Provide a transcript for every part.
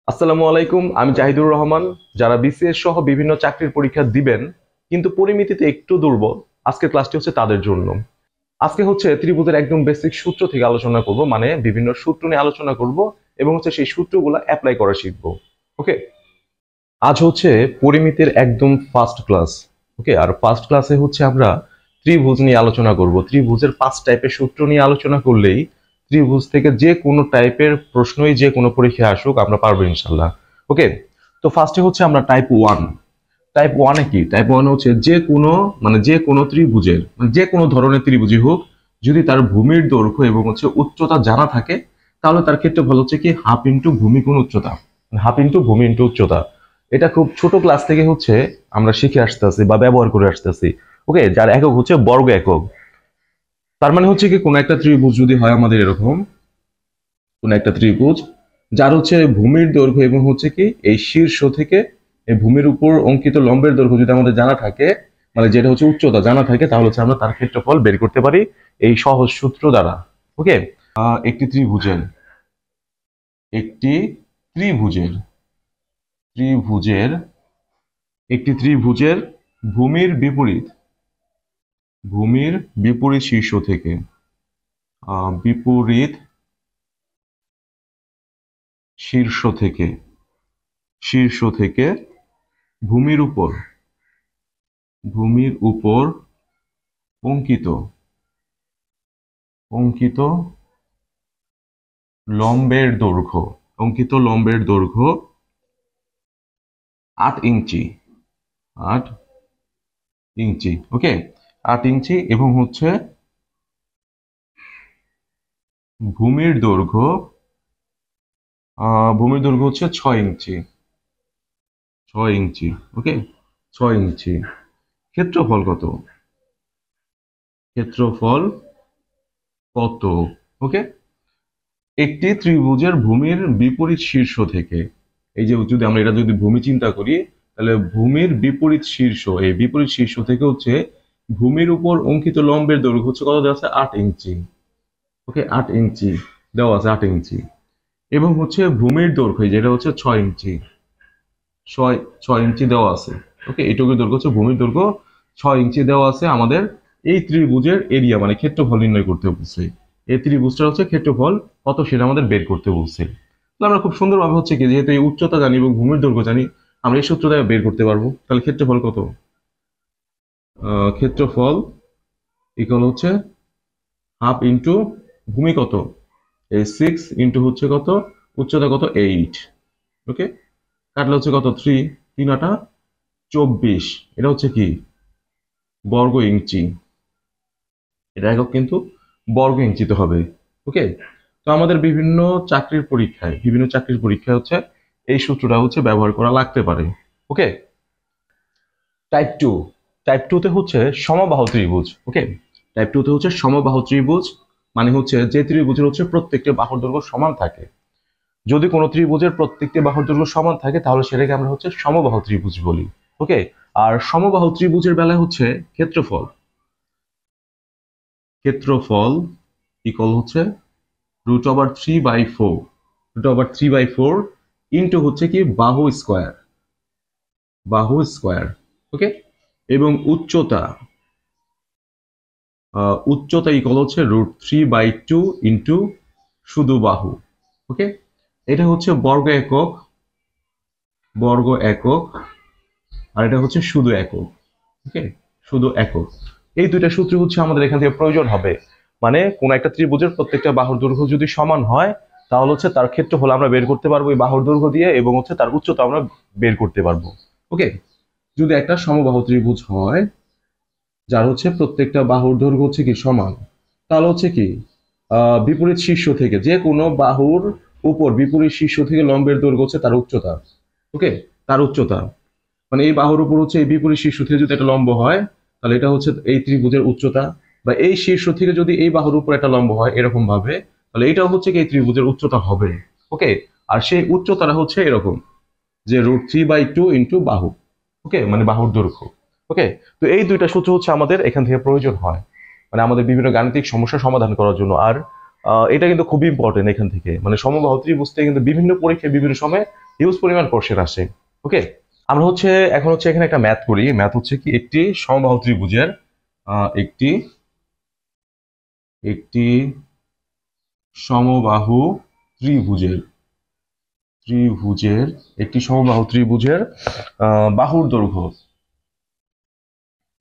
আসসালামু আলাইকুম, আমি জাহিদুর রহমান। যারা বিসিএস সহ বিভিন্ন চাকরির পরীক্ষা দিবেন কিন্তু পরিমিতিতে একটু দুর্বল, আজকের ক্লাসটি হচ্ছে তাদের জন্য। আজকে হচ্ছে ত্রিভুজের একদম বেসিক সূত্র থেকে আলোচনা করব, মানে বিভিন্ন সূত্র নিয়ে আলোচনা করব এবং হচ্ছে সেই সূত্রগুলো অ্যাপ্লাই করা শিখবো। ওকে, আজ হচ্ছে পরিমিতির একদম ফার্স্ট ক্লাস। ওকে, আর ফার্স্ট ক্লাসে হচ্ছে আমরা ত্রিভুজ নিয়ে আলোচনা করব। ত্রিভুজের 5 টাইপের সূত্র নিয়ে আলোচনা করলেই ত্রিভুজ থেকে যে কোনো টাইপের প্রশ্নই যে কোনো পরীক্ষায় আসুক আমরা পারবো ইনশাল্লাহ। ওকে, তো ফার্স্টে হচ্ছে আমরা টাইপ 1। টাইপ 1-এ কি? টাইপ 1 হচ্ছে যে কোনো, মানে যে কোনো ত্রিভুজের, মানে যে কোনো ধরনের ত্রিভুজই হোক, যদি তার ভূমির দৈর্ঘ্য এবং হচ্ছে উচ্চতা জানা থাকে, তাহলে তার ক্ষেত্রে ভালো হচ্ছে কি হাফ ইন্টু ভূমি গুণ উচ্চতা, হাফ ইন্টু ভূমি ইন্টু উচ্চতা। এটা খুব ছোট ক্লাস থেকে হচ্ছে আমরা শিখে আসতেছি বা ব্যবহার করে আসতেছি। ওকে, যার একক হচ্ছে বর্গ একক। তার মানে হচ্ছে কি কোন একটা ত্রিভুজ যদি হয় আমাদের এরকম, কোন একটা ত্রিভুজ যার হচ্ছে ভূমির দৈর্ঘ্য এবং হচ্ছে কি এই শীর্ষ থেকে এই ভূমির উপর অঙ্কিত লম্বের দৈর্ঘ্য যদি আমাদের জানা থাকে, মানে যেটা হচ্ছে উচ্চতা জানা থাকে, তাহলে হচ্ছে আমরা তার ক্ষেত্রফল বের করতে পারি এই সহজ সূত্র দ্বারা। ওকে, একটি ত্রিভুজের একটি ত্রিভুজের ত্রিভুজের একটি ত্রিভুজের ভূমির বিপরীত ভূমির বিপরীত শীর্ষ থেকে বিপরীত শীর্ষ থেকে শীর্ষ থেকে ভূমির উপর ভূমির উপর অঙ্কিত অঙ্কিত লম্বের দৈর্ঘ্য অঙ্কিত লম্বের দৈর্ঘ্য 8 ইঞ্চি। 8 ইঞ্চি। ওকে, 8 ইঞ্চি এবং হচ্ছে ভূমির দৈর্ঘ্য হচ্ছে 6 ইঞ্চি। 6 ইঞ্চি। ওকে, 6 ইঞ্চি। ক্ষেত্রফল কত? ক্ষেত্রফল কত? ওকে, একটি ত্রিভুজের ভূমির বিপরীত শীর্ষ থেকে, এই যে যদি আমরা এটা যদি ভূমি চিন্তা করি, তাহলে ভূমির বিপরীত শীর্ষ, এই বিপরীত শীর্ষ থেকে হচ্ছে ভূমির উপর অঙ্কিত লম্বের দৈর্ঘ্য হচ্ছে কত দেওয়া আছে? 8 ইঞ্চি। ওকে, 8 ইঞ্চি দেওয়া আছে, 8 ইঞ্চি। এবং হচ্ছে ভূমির দৈর্ঘ্য যেটা হচ্ছে 6 ইঞ্চি। 6 ইঞ্চি দেওয়া আছে। ওকে, এইটুকুর দৈর্ঘ্য হচ্ছে ভূমির দৈর্ঘ্য, 6 ইঞ্চি দেওয়া আছে। আমাদের এই ত্রিভুজের এরিয়া মানে ক্ষেত্রফল নির্ণয় করতে বলছে। এই ত্রিভুজটা হচ্ছে ক্ষেত্রফল কত সেটা আমাদের বের করতে বলছে। তো আমরা খুব সুন্দরভাবে হচ্ছে কি, যেহেতু এই উচ্চতা জানি এবং ভূমির দৈর্ঘ্য জানি, আমরা এই সূত্রটা বের করতে পারবো। তাহলে ক্ষেত্রফল কত? ক্ষেত্রফল ইকুয়াল হচ্ছে হাফ ইন্টু ভূমি কত? এই 6 ইন্টু হচ্ছে কত উচ্চতা কত? 8। ওকে, কাটলে হচ্ছে কত? 3। 3 × 24। এটা হচ্ছে কি বর্গ ইঞ্চি। এটা একক কিন্তু বর্গ ইঞ্চিতে হবে। ওকে, তো আমাদের বিভিন্ন চাকরির পরীক্ষায় হচ্ছে এই সূত্রটা হচ্ছে ব্যবহার করা লাগতে পারে। ওকে, টাইপ 2। টাইপ 2 তে হচ্ছে সমবাহু ত্রিভুজ। ওকে, টাইপ 2 তে হচ্ছে সমবাহু ত্রিভুজ, মানে হচ্ছে যে ত্রিভুজের হচ্ছে প্রত্যেকটি বাহুর দৈর্ঘ্য সমান থাকে। যদি কোনো ত্রিভুজের প্রত্যেকটি বাহুর দৈর্ঘ্য সমান থাকে তাহলে সেটাকে আমরা হচ্ছে সমবাহু ত্রিভুজ বলি। ওকে, আর সমবাহু ত্রিভুজের বেলায় হচ্ছে ক্ষেত্রফল ক্ষেত্রফল ইকুয়াল হচ্ছে √3/4। √3/4 ইন্টু হচ্ছে কি বাহু স্কয়ার। ওকে, এবং উচ্চতা ইকুয়াল হচ্ছে √3/2 ইন্টু শুধু বাহু। ওকে, এটা হচ্ছে বর্গ একক আর এটা হচ্ছে শুধু একক। ওকে, শুধু একক। এই দুইটা সূত্র হচ্ছে আমাদের এখান থেকে প্রয়োজন হবে। মানে কোন একটা ত্রিভুজের প্রত্যেকটা বাহুর দৈর্ঘ্য যদি সমান হয়, তাহলে হচ্ছে তার ক্ষেত্রফল আমরা বের করতে পারবো এই বাহুর দৈর্ঘ্য দিয়ে, এবং হচ্ছে তার উচ্চতা আমরা বের করতে পারবো। ওকে, যদি একটা সমবাহু ত্রিভুজ হয় যার হচ্ছে প্রত্যেকটা বাহুর দৈর্ঘ্য হচ্ছে কি সমান, তাহলে হচ্ছে কি বিপরীত শীর্ষ থেকে যে কোনো বাহুর উপর বিপরীত শীর্ষ থেকে লম্বের দৈর্ঘ্য হচ্ছে তার উচ্চতা। ওকে, তার উচ্চতা মানে এই বাহুর উপর হচ্ছে এই বিপরীত শীর্ষ থেকে যদি একটা লম্ব হয়, তাহলে এটা হচ্ছে এই ত্রিভুজের উচ্চতা। বা এই শীর্ষ থেকে যদি এই বাহুর উপর একটা লম্ব হয় এরকম ভাবে, তাহলে এটাও হচ্ছে কি এই ত্রিভুজের উচ্চতা হবে। ওকে, আর সেই উচ্চতাটা হচ্ছে এরকম যে √3/2 ইন্টু বাহু। ওকে, মানে বাহুর দৈর্ঘ্য। ওকে, তো এই দুইটা সূত্র হচ্ছে আমাদের এখান থেকে প্রয়োজন হয়, মানে আমাদের বিভিন্ন গাণিতিক সমস্যার সমাধান করার জন্য। আর এটা কিন্তু খুবই ইম্পর্টেন্ট এখান থেকে, মানে সমবাহু ত্রিভুজ থেকে কিন্তু বিভিন্ন পরীক্ষায় বিভিন্ন সময় হিউজ পরিমাণ কোশ্চেন আসে। ওকে, আমরা হচ্ছে এখন হচ্ছে এখানে একটা ম্যাথ করি। ম্যাথ হচ্ছে কি, একটি সমবাহু ত্রিভুজের একটি একটি সমবাহু ত্রিভুজের ত্রিভুজের একটি সমবাহু ত্রিভুজের বাহুর দৈর্ঘ্য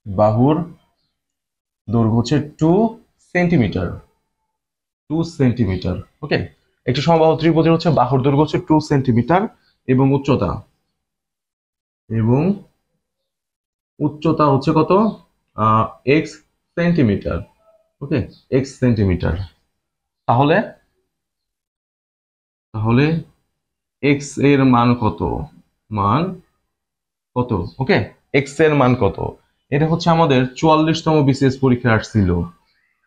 বাহুর দৈর্ঘ্য হচ্ছে 2 সেন্টিমিটার। 2 সেন্টিমিটার। ওকে, একটি সমবাহু ত্রিভুজের হচ্ছে বাহুর দৈর্ঘ্য হচ্ছে 2 সেন্টিমিটার এবং এবং উচ্চতা হচ্ছে কত, এক্স সেন্টিমিটার। ওকে, এক্স সেন্টিমিটার। তাহলে তাহলে এক্স এর মান কত, মান কত? ওকে, এক্স এর মান কত? এটা হচ্ছে আমাদের 44তম বিসিএস পরীক্ষায় আসছিল।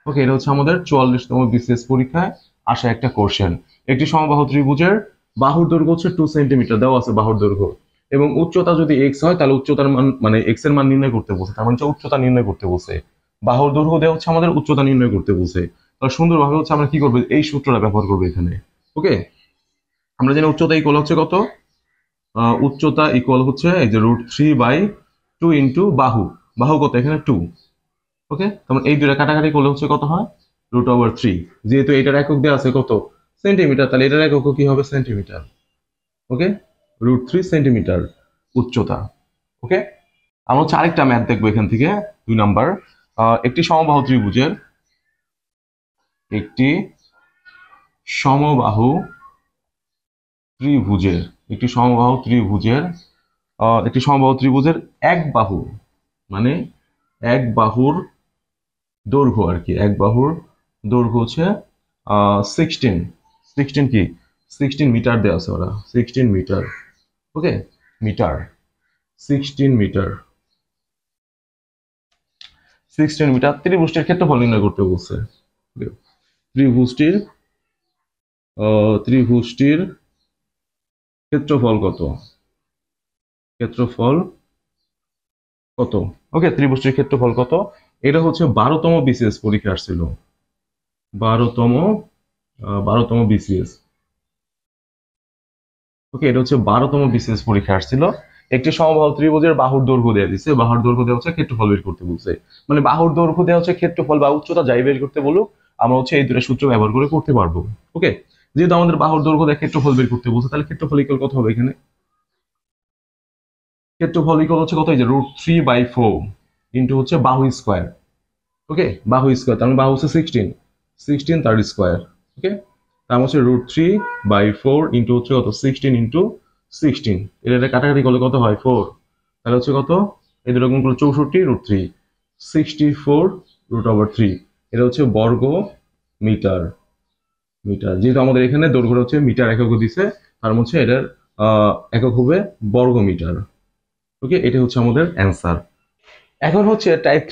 ওকে, এটা হচ্ছে আমাদের 44তম বিসিএস পরীক্ষায় আসা একটা কোশ্চেন। একটি সমবাহু ত্রিভুজের বাহুর দৈর্ঘ্য হচ্ছে 2 সেন্টিমিটার দেওয়া আছে, বাহুর দৈর্ঘ্য, এবং উচ্চতা যদি এক্স হয় তাহলে উচ্চতার মান মানে এক্স এর মান নির্ণয় করতে বলছে, তার মানে হচ্ছে উচ্চতা নির্ণয় করতে বলছে। বাহুর দৈর্ঘ্য দেওয়া হচ্ছে আমাদের, উচ্চতা নির্ণয় করতে বলছে। তাহলে সুন্দরভাবে হচ্ছে আমরা কি করবো, এই সূত্রটা ব্যবহার করবো এখানে। ওকে, আমরা জানি উচ্চতা ইকুয়াল হচ্ছে কত, উচ্চতা ইকুয়াল হচ্ছে এই যে √3/2 ইন্টু বাহু। বাহু কত এখানে 2। ওকে, তারপর এই দুটো কাটাকাটি করলে হচ্ছে কত হয়, √3। যেহেতু এটার একক দেওয়া আছে কত, সেন্টিমিটার, তাহলে এটার একক কি হবে, সেন্টিমিটার। ওকে, √3 সেন্টিমিটার উচ্চতা। ওকে, আমরা হচ্ছে আরেকটা ম্যাথ দেখবো এখান থেকে, 2 নাম্বার। একটি সমবাহু ত্রিভুজের একটি সমবাহু ত্রিভুজের একটি সমবাহু ত্রিভুজের একটি সমবাহু ত্রিভুজের এক বাহু, মানে এক বাহুর দৈর্ঘ্য আর কি, এক বাহুর দৈর্ঘ্য হচ্ছে 16 16 কি 16 মিটার দেওয়া আছে, ওরা 16 মিটার। ওকে, মিটার, 16 মিটার, 16 মিটার। ত্রিভুজটির ক্ষেত্রফল নির্ণয় করতে বলছে। ত্রিভুজটির ত্রিভুজটির ক্ষেত্রফল কত, ক্ষেত্রফল কত? ওকে, ত্রিভুজটির ক্ষেত্রফল কত? এটা হচ্ছে 12তম বিসিএস পরীক্ষা আসছিল, 12তম 12তম বিসিএস। ওকে, এটা হচ্ছে 12তম বিসিএস পরীক্ষা আসছিল। একটি সমবাহু ত্রিভুজের বাহুর দৈর্ঘ্য দেওয়া দিচ্ছে, বাহুর দৈর্ঘ্য দেওয়া হচ্ছে, ক্ষেত্রফল বের করতে বলছে। মানে বাহুর দৈর্ঘ্য দেওয়া হচ্ছে, ক্ষেত্রফল বা উচ্চতা যাই বের করতে বলুক, আমরা হচ্ছে এই দুটো সূত্র ব্যবহার করে করতে পারবো। ওকে, যেহেতু আমাদের বাহুর দৈর্ঘ্য দিয়ে ক্ষেত্রফল বের করতে বলছে, তাহলে ক্ষেত্রফল ইকুয়াল কত হবে এখানে, ক্ষেত্রফল ইকুয়াল হচ্ছে কত, এই যে √3/4 ইন্টু হচ্ছে বাহু স্কোয়ার। ওকে, বাহু স্কোয়ার, তার মানে বাহু হচ্ছে 16, 16 তার স্কোয়ার। ওকে, তার হচ্ছে √3/4 ইন্টু হচ্ছে কত, 16 ইন্টু 16। এটা কাটাকাটি করলে কত হয়, 4। তাহলে হচ্ছে কত, এই দুটো গুণ করলে 64 √3, 64 √3। এটা হচ্ছে বর্গ মিটার। মিটার, যেহেতু আমাদের এখানে দৈর্ঘ্য হচ্ছে মিটার একক দিছে, তার হচ্ছে এটার একক হবে বর্গ মিটার। ওকে, এটা হচ্ছে আমাদের অ্যান্সার। এখন হচ্ছে টাইপ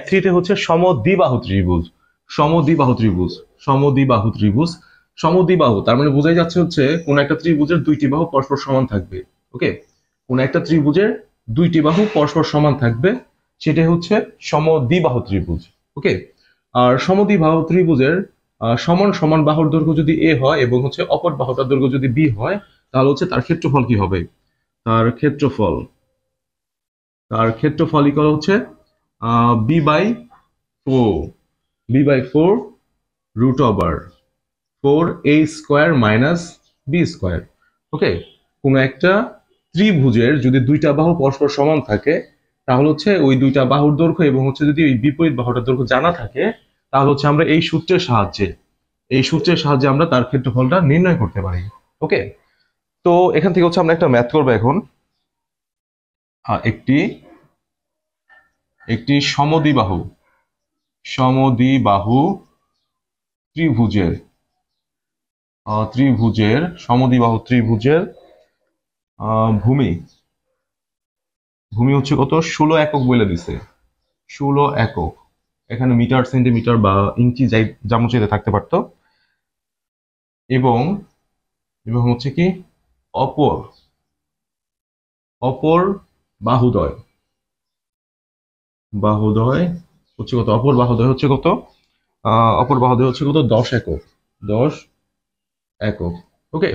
3 তে হচ্ছে সমদ্বিবাহু ত্রিভুজ। সমদ্বিবাহু ত্রিভুজ, সমদ্বিবাহু ত্রিভুজ, সমদ্বিবাহু তার মানে বোঝাই যাচ্ছে হচ্ছে কোন একটা ত্রিভুজের দুইটি বাহু পরস্পর সমান থাকবে। ওকে, কোন একটা ত্রিভুজের দুইটি বাহু পরস্পর সমান থাকবে, সেটা হচ্ছে সমদ্বিবাহু ত্রিভুজ। ওকে, আর সমদ্বিবাহু ত্রিভুজের সমান সমান বাহুর দৈর্ঘ্য যদি এ হয় এবং হচ্ছে অপর বাহুটার দৈর্ঘ্য যদি বি হয়, তাহলে হচ্ছে তার ক্ষেত্রফল কি হবে, তার ক্ষেত্রফল ইকুয়াল হচ্ছে b/4, b/4 √4a² minus b²। ওকে, কোনো একটা ত্রিভুজের যদি দুইটা বাহু পরস্পর সমান থাকে, তাহলে হচ্ছে ওই দুইটা বাহুর দৈর্ঘ্য এবং হচ্ছে যদি ওই বিপরীত বাহুটার দৈর্ঘ্য জানা থাকে, তাহলে হচ্ছে আমরা এই সূত্রের সাহায্যে আমরা তার ক্ষেত্রফলটা নির্ণয় করতে পারি। ওকে, তো এখান থেকে হচ্ছে আমরা একটা ম্যাথ করবো এখন। একটি একটি সমদ্বিবাহু ত্রিভুজের সমদ্বিবাহু ত্রিভুজের ভূমি হচ্ছে কত, 16 একক বলে দিছে, 16 একক। এখানে মিটার, সেন্টিমিটার বা ইঞ্চি যাই যেমন চাইতে থাকতে পারতো। এবং হচ্ছে কি, অপর অপর বাহুদ্বয় হচ্ছে কত, অপর বাহুদ্বয় হচ্ছে কত, 10 একক, 10 একক। ওকে,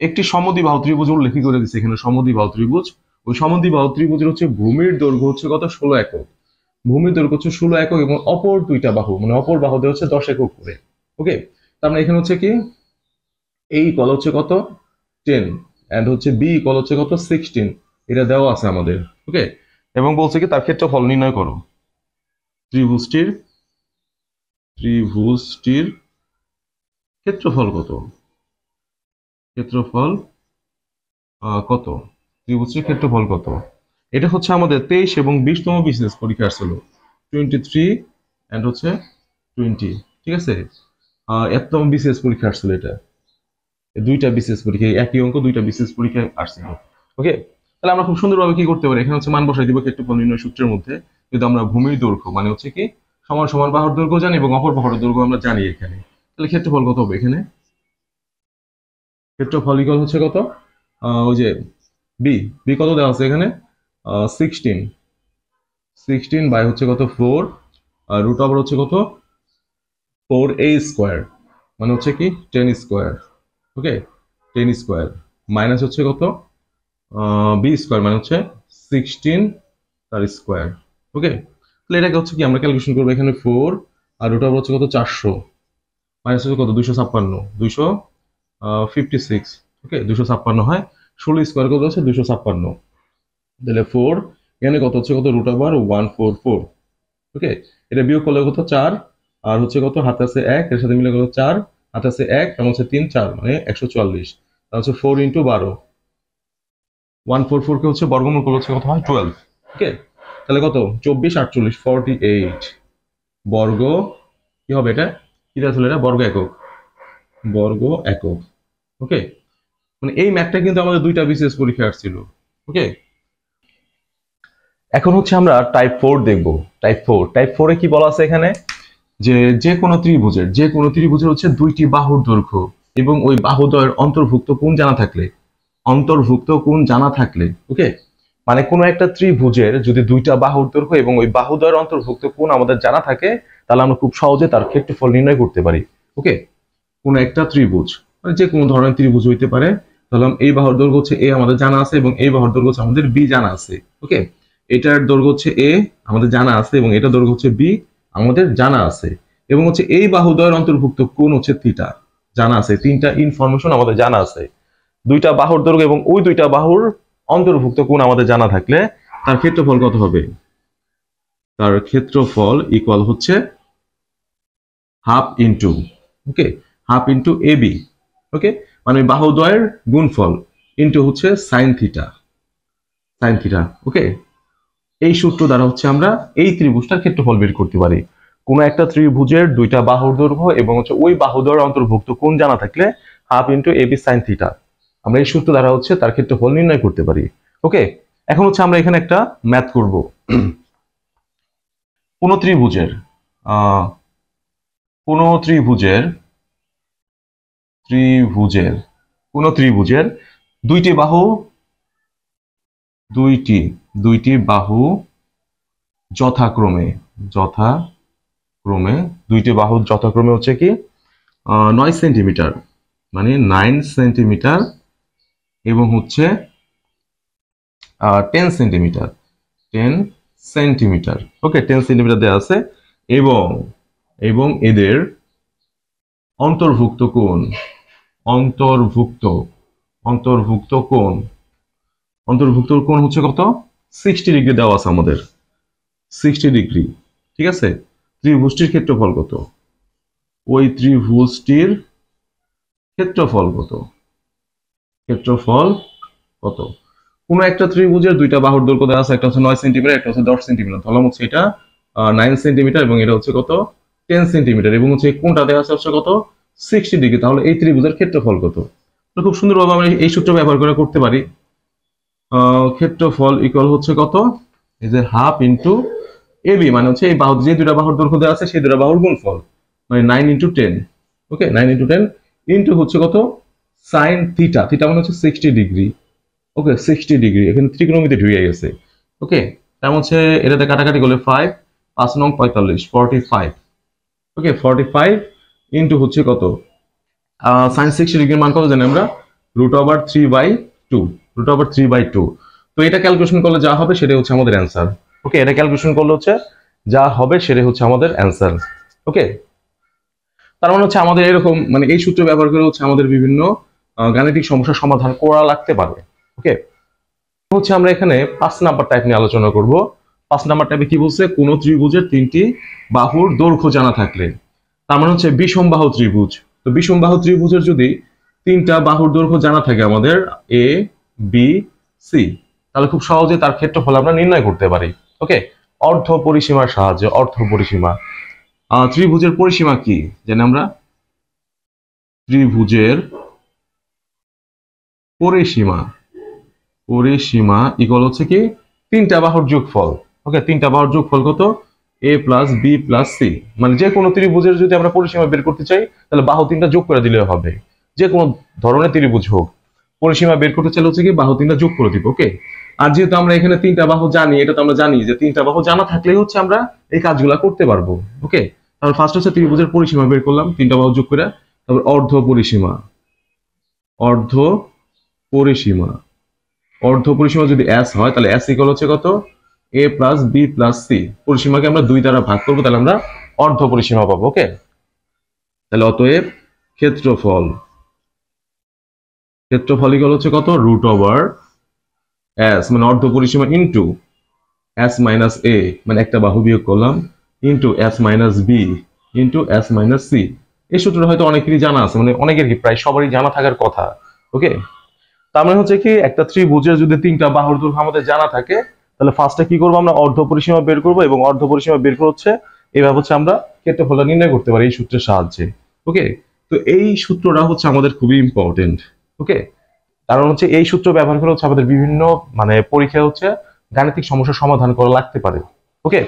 একটি সমদ্বিবাহু ত্রিভুজ উল্লেখ করে দিচ্ছে এখানে, সমদ্বিবাহু ত্রিভুজ। ওই সমদ্বিবাহু ত্রিভুজের হচ্ছে ভূমির দৈর্ঘ্য হচ্ছে কত, 16 একক। ভূমির দৈর্ঘ্য হচ্ছে 16 একক এবং অপর দুইটা বাহু মানে অপর বাহুতে হচ্ছে 10 একক করে। ওকে, তার মানে এখানে হচ্ছে কি এ ইকুয়াল হচ্ছে কত 10 এন্ড হচ্ছে বি ইকুয়াল হচ্ছে কত 16, এটা দেওয়া আছে আমাদের। ওকে, এবং বলছে কি তার ক্ষেত্রফল নির্ণয় করো। ত্রিভুজটির ক্ষেত্রফল কত, ক্ষেত্রফল কত, ত্রিভুজটির ক্ষেত্রফল কত। এটা হচ্ছে আমাদের 23 এবং 20তম বিসিএস পরীক্ষা আসছিল, 23 এন্ড হচ্ছে 20, ঠিক আছে। এততম বিসিএস পরীক্ষা আসছিল, এটা দুইটা বিসিএস পরীক্ষা, একই অঙ্ক দুইটা বিসিএস পরীক্ষা আসছিল। ওকে, তাহলে আমরা খুব সুন্দরভাবে কি করতে পারি, এখানে হচ্ছে মান বসাই দিব ক্ষেত্রফল নির্ণয় সূত্রের মধ্যে। যদি আমরা ভূমির দৈর্ঘ্য মানে হচ্ছে কি সমান সমান বাহুর দৈর্ঘ্য জানি এবং অপর বাহুর দৈর্ঘ্য আমরা জানি এখানে, তাহলে ক্ষেত্রফল কত হবে এখানে, ক্ষেত্রফল ইকুয়াল হচ্ছে কত, ওই যে বি বি কত দেওয়া আছে এখানে 16 বাই হচ্ছে কত 4, আর রুট ওভার হচ্ছে কত 4a স্কোয়ার মানে হচ্ছে কি 10 স্কোয়ার। ওকে, 10 স্কোয়ার মাইনাস হচ্ছে কত বি স্কোয়ার মানে হচ্ছে 16 তার স্কোয়ার। ওকে, তাহলে এটাকে হচ্ছে কি আমরা ক্যালকুলেশন করবো, এখানে 4 আর রুট ওভার হচ্ছে কত 400 মাইনাস হচ্ছে কত 256। ওকে, 256 হয়, 16 স্কোয়ার কত হচ্ছে 256, তাহলে 4 এখানে কত হচ্ছে কত রুট ওভার 144। ওকে, এটা বিয়োগ করলে কত 4 আর হচ্ছে কত হাতে আছে 1, এর সাথে মিলে কত 4, হাতে আছে 1 এবং হচ্ছে 3 4 মানে 144, তাহলে হচ্ছে 4 × 12, 144 কে হচ্ছে বর্গমূল করলে হচ্ছে কত হয় 12। ওকে, তাহলে কত 24 48 48 বর্গ কি হবে, এটা কি আসলে এটা বর্গ একক, বর্গ একক। ওকে, মানে এই ম্যাথটা কিন্তু আমাদের দুইটা বিসিএস পরীক্ষা আসছিল। ওকে, এখন হচ্ছে আমরা টাইপ 4 দেখব। টাইপ 4 এ কি বলা আছে এখানে, যে কোনো ত্রিভুজের হচ্ছে দুইটি বাহুর দৈর্ঘ্য এবং ওই বাহুদ্বয়ের অন্তর্ভুক্ত কোণ জানা থাকলে, ওকে, মানে কোনো একটা ত্রিভুজের যদি দুইটা বাহুর দৈর্ঘ্য এবং ওই বাহুদ্বয়ের অন্তর্ভুক্ত কোণ আমাদের জানা থাকে, তাহলে আমরা খুব সহজে তার ক্ষেত্রফল নির্ণয় করতে পারি। ওকে, কোনো একটা ত্রিভুজ মানে যে কোনো ধরনের ত্রিভুজ হইতে পারে, তাহলে এই বাহুর দৈর্ঘ্য হচ্ছে এ আমাদের জানা আছে এবং এই বাহুর দৈর্ঘ্য হচ্ছে আমাদের বি জানা আছে। ওকে, এটার দৈর্ঘ্য হচ্ছে এ আমাদের জানা আছে এবং এটার দৈর্ঘ্য হচ্ছে বি আমাদের জানা আছে, এবং হচ্ছে এই বাহুদ্বয়ের অন্তর্ভুক্ত কোণ হচ্ছে থিটা জানা আছে। তিনটা ইনফরমেশন আমাদের জানা আছে। দুইটা বাহুর দৈর্ঘ্য এবং ওই দুইটা বাহুর অন্তর্ভুক্ত কোণ আমাদের জানা থাকলে তার ক্ষেত্রফল কত হবে, তার ক্ষেত্রফল ইকুয়াল হচ্ছে half into, okay, half into A B. ওকে, মানে বাহুদ্বয়ের গুণফল ইন্টু হচ্ছে সাইন থিটা। ওকে, এই সূত্র দ্বারা হচ্ছে আমরা এই ত্রিভুজটার ক্ষেত্রফল বের করতে পারি। কোন একটা ত্রিভুজের দুইটা বাহুর দৈর্ঘ্য এবং হচ্ছে ওই বাহুদ্বয়ের অন্তর্ভুক্ত কোণ জানা থাকলে half into A B sine theta, আমরা এই সূত্র দ্বারা হচ্ছে তার ক্ষেত্রফল নির্ণয় করতে পারি। ওকে, এখন হচ্ছে আমরা এখানে একটা ম্যাথ করব। কোন ত্রিভুজের দুইটি বাহু যথাক্রমে হচ্ছে কি 9 সেন্টিমিটার মানে 9 সেন্টিমিটার এবং হচ্ছে 10 সেন্টিমিটার। ওকে, 10 সেন্টিমিটার দেওয়া আছে এবং এদের অন্তর্ভুক্ত কোণ হচ্ছে কত 60 ডিগ্রি দেওয়া আছে আমাদের, 60 ডিগ্রি। ঠিক আছে, ত্রিভুজটির ক্ষেত্রফল কত, ওই ত্রিভুজটির ক্ষেত্রফল কত। কোন একটা ত্রিভুজের দুইটা বাহুর দৈর্ঘ্য দেওয়া আছে, একটা হচ্ছে 9 সেন্টিমিটার, একটা হচ্ছে 10 সেন্টিমিটার। তাহলে হচ্ছে এটা 9 সেন্টিমিটার এবং এটা হচ্ছে কত 10 সেন্টিমিটার এবং হচ্ছে কোনটা দেওয়া আছে হচ্ছে কত 60 ডিগ্রি। তাহলে এই ত্রিভুজের ক্ষেত্রফল কত, খুব সুন্দরভাবে আমরা এই সূত্র ব্যবহার করে করতে পারি। ক্ষেত্রফল ইকুয়াল হচ্ছে কত, এই যে হাফ ইন্টু এ বি মানে হচ্ছে এই বাহু যে দুটা বাহুর দৈর্ঘ্য দেওয়া আছে সেই দুটা বাহুর গুণফল, মানে 9 × 10। ওকে, 9 × 10 ইন্টু হচ্ছে কত সাইন থিটা মানে হচ্ছে 60 ডিগ্রি। ওকে, 60 ডিগ্রি এখানে ত্রিকোণমিতি ঢুকে গেছে। ওকে, তেমন হচ্ছে এটাতে কাটাকাটি করলে 5 5 9 45 45। ওকে, 45 ইন্টু হচ্ছে কত সাইন 60 ডিগ্রির মান কত জানি আমরা √3/2, √3/2। তো এটা ক্যালকুলেশন করলে যা হবে সেটাই হচ্ছে আমাদের অ্যান্সার। ওকে, এটা ক্যালকুলেশন করলে হচ্ছে যা হবে সেটাই হচ্ছে আমাদের অ্যান্সার। ওকে, তার মানে হচ্ছে আমাদের এরকম মানে এই সূত্র ব্যবহার করে হচ্ছে আমাদের বিভিন্ন গাণিতিক সমস্যার সমাধান করা লাগতে পারে। ওকে, হচ্ছে আমরা এখানে 5 নাম্বার টাইপ নিয়ে আলোচনা করব। 5 নাম্বার টাইপে কি বলছে, কোন ত্রিভুজের 3টি বাহুর দৈর্ঘ্য জানা থাকলে, তার মানে হচ্ছে বিষমবাহু ত্রিভুজ। তো বিষমবাহু ত্রিভুজের যদি 3টা বাহুর দৈর্ঘ্য জানা থাকে আমাদের এ বি সি, তাহলে খুব সহজে তার ক্ষেত্রফল আমরা নির্ণয় করতে পারি। ওকে, অর্ধ পরিসীমার সাহায্যে। অর্ধ পরিসীমা, ত্রিভুজের পরিসীমা কি জানি আমরা, ত্রিভুজের পরিসীমা, পরিসীমা ইকুয়াল হচ্ছে কি 3টা বাহুর যোগফল। ওকে, 3টা বাহুর যোগফল কত, a plus B plus C. মানে যে কোনো ত্রিভুজের যদি আমরা পরিসীমা বের করতে চাই তাহলে বাহু 3টা যোগ করে দিলে হবে, যে কোনো ধরনের ত্রিভুজ হোক। পরিসীমা বের করতে চাইলে হচ্ছে কি বাহু 3টা যোগ করে দিব। ওকে, আর যেহেতু আমরা এখানে 3টা বাহু জানি, এটা তো আমরা জানি যে 3টা বাহু জানা থাকলেই হচ্ছে আমরা এই কাজগুলো করতে পারবো। ওকে, তাহলে ফার্স্ট হচ্ছে ত্রিভুজের পরিসীমা বের করলাম 3টা বাহু যোগ করে, তারপর অর্ধ পরিসীমা। অর্ধ পরিসীমা, অর্ধ পরিসীমা যদি s হয় তাহলে s ইকুয়াল হচ্ছে কত, a plus B plus C. পরিসীমাকে আমরা 2 দ্বারা ভাগ করবো, তাহলে আমরা অর্ধ পরিসীমা পাবো। ওকে, তাহলে অতএব ক্ষেত্রফল, ক্ষেত্রফল ইকুয়াল হচ্ছে কত, √s মানে অর্ধ পরিসীমা ইনটু s মাইনাস a মানে একটা বাহু বিয়োগ করলাম, into s minus B into s minus C. এই সূত্রটা হয়তো অনেকেরই জানা আছে, মানে অনেকের কি প্রায় সবারই জানা থাকার কথা। ওকে, তার মানে হচ্ছে কি একটা ত্রিভুজের যদি 3টা বাহুর দৈর্ঘ্য আমাদের জানা থাকে তাহলে ফার্স্টে কি করবো, আমরা অর্ধ পরিসীমা বের করবো, এবং অর্ধ পরিসীমা বের করে হচ্ছে এইভাবে হচ্ছে আমরা ক্ষেত্রফলটা নির্ণয় করতে পারি এই সূত্রের সাহায্যে। ওকে, তো এই সূত্রটা হচ্ছে আমাদের খুবই ইম্পর্টেন্ট। ওকে, কারণ হচ্ছে এই সূত্র ব্যবহার করে হচ্ছে আমাদের বিভিন্ন মানে পরীক্ষায় হচ্ছে গাণিতিক সমস্যার সমাধান করা লাগতে পারে। ওকে,